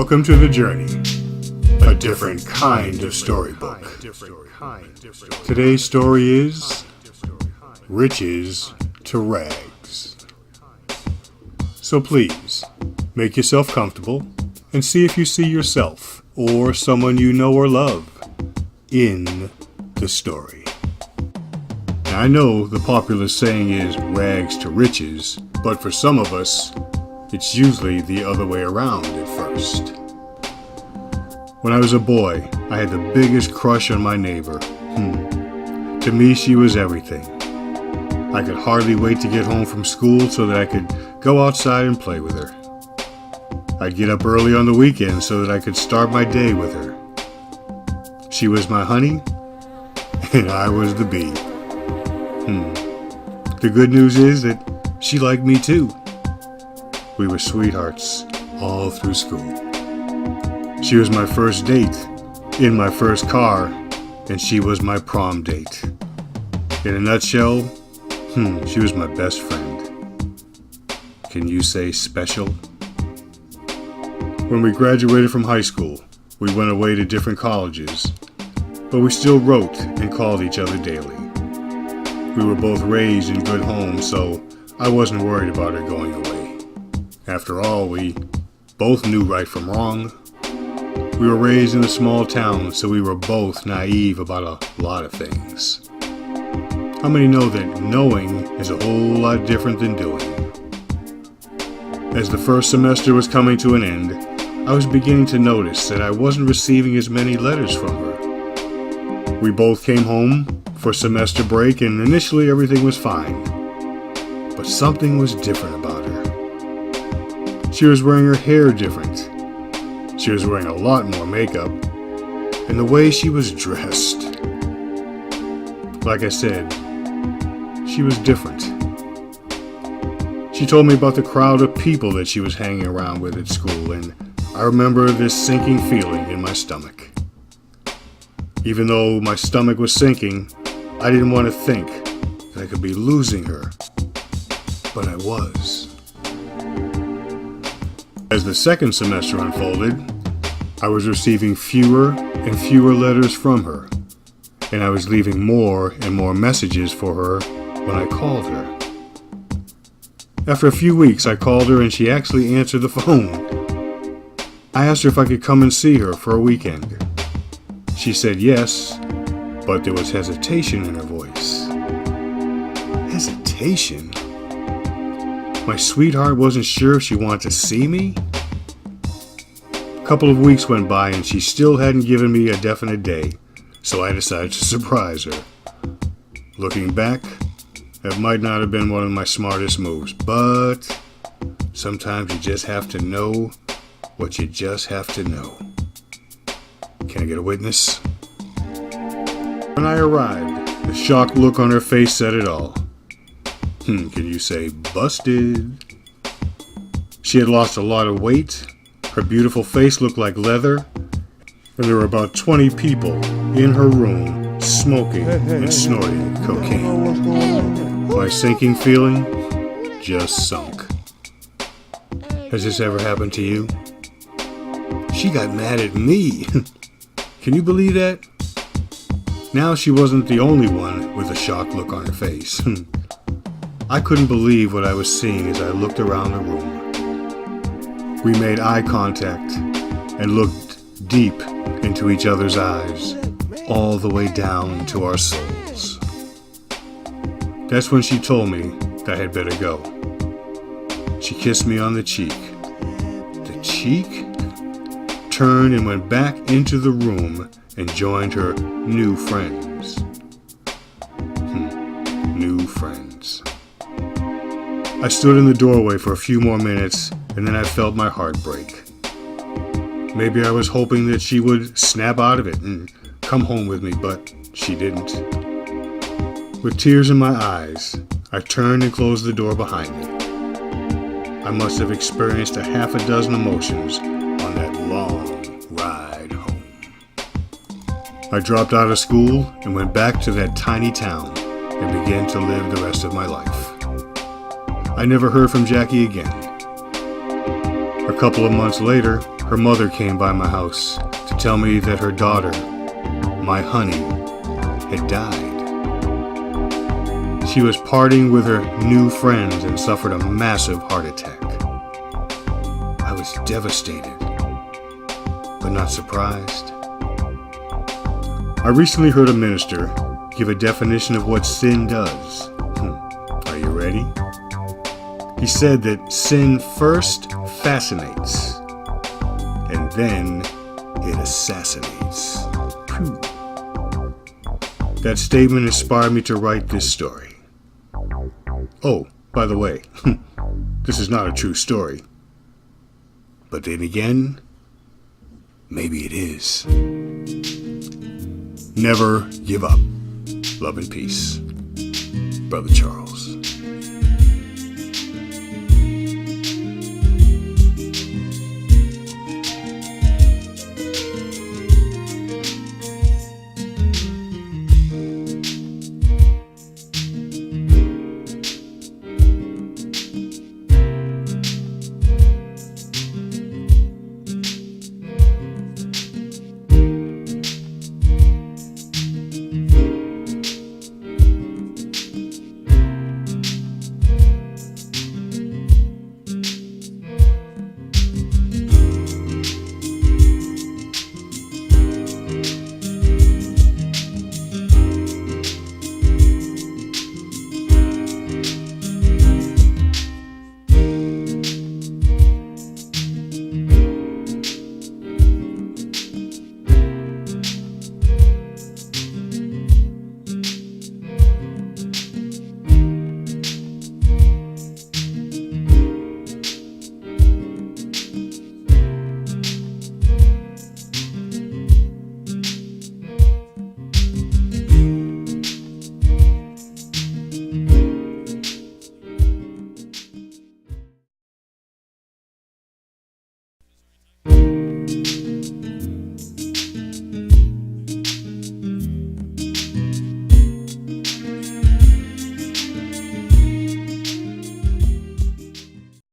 Welcome to the journey, a different kind of storybook. Today's story is Riches to Rags. So please, make yourself comfortable and see if you see yourself or someone you know or love in the story. Now, I know the popular saying is rags to riches, but for some of us, it's usually the other way around at first. When I was a boy, I had the biggest crush on my neighbor. To me, she was everything. I could hardly wait to get home from school so that I could go outside and play with her. I'd get up early on the weekends so that I could start my day with her. She was my honey, and I was the bee. The good news is that she liked me too. We were sweethearts all through school. She was my first date, in my first car, and she was my prom date. In a nutshell, she was my best friend. Can you say special? When we graduated from high school, we went away to different colleges, but we still wrote and called each other daily. We were both raised in good homes, so I wasn't worried about her going away. After all, we both knew right from wrong. We were raised in a small town, so we were both naive about a lot of things. How many know that knowing is a whole lot different than doing? As the first semester was coming to an end, I was beginning to notice that I wasn't receiving as many letters from her. We both came home for semester break, and initially everything was fine. But something was different about her. She was wearing her hair different. She was wearing a lot more makeup. And the way she was dressed. Like I said, she was different. She told me about the crowd of people that she was hanging around with at school, and I remember this sinking feeling in my stomach. Even though my stomach was sinking, I didn't want to think that I could be losing her. But I was. As the second semester unfolded, I was receiving fewer and fewer letters from her, and I was leaving more and more messages for her when I called her. After a few weeks, I called her and she actually answered the phone. I asked her if I could come and see her for a weekend. She said yes, but there was hesitation in her voice. Hesitation? My sweetheart wasn't sure if she wanted to see me? A couple of weeks went by and she still hadn't given me a definite day, so I decided to surprise her. Looking back, that might not have been one of my smartest moves, but sometimes you just have to know what you just have to know. Can I get a witness? When I arrived, the shocked look on her face said it all. Can you say busted? She had lost a lot of weight, her beautiful face looked like leather, and there were about 20 people in her room smoking and snorting cocaine. My sinking feeling just sunk. Has this ever happened to you? She got mad at me. Can you believe that? Now she wasn't the only one with a shocked look on her face. I couldn't believe what I was seeing as I looked around the room. We made eye contact and looked deep into each other's eyes, all the way down to our souls. That's when she told me that I had better go. She kissed me on the cheek. The cheek? Turned and went back into the room and joined her new friends. New friends. I stood in the doorway for a few more minutes, and then I felt my heart break. Maybe I was hoping that she would snap out of it and come home with me, but she didn't. With tears in my eyes, I turned and closed the door behind me. I must have experienced a half a dozen emotions on that long ride home. I dropped out of school and went back to that tiny town and began to live the rest of my life. I never heard from Jackie again. A couple of months later, her mother came by my house to tell me that her daughter, my honey, had died. She was partying with her new friends and suffered a massive heart attack. I was devastated, but not surprised. I recently heard a minister give a definition of what sin does. Are you ready? He said that sin first fascinates, and then it assassinates. Whew. That statement inspired me to write this story. Oh, by the way, this is not a true story. But then again, maybe it is. Never give up. Love and peace. Brother Charles.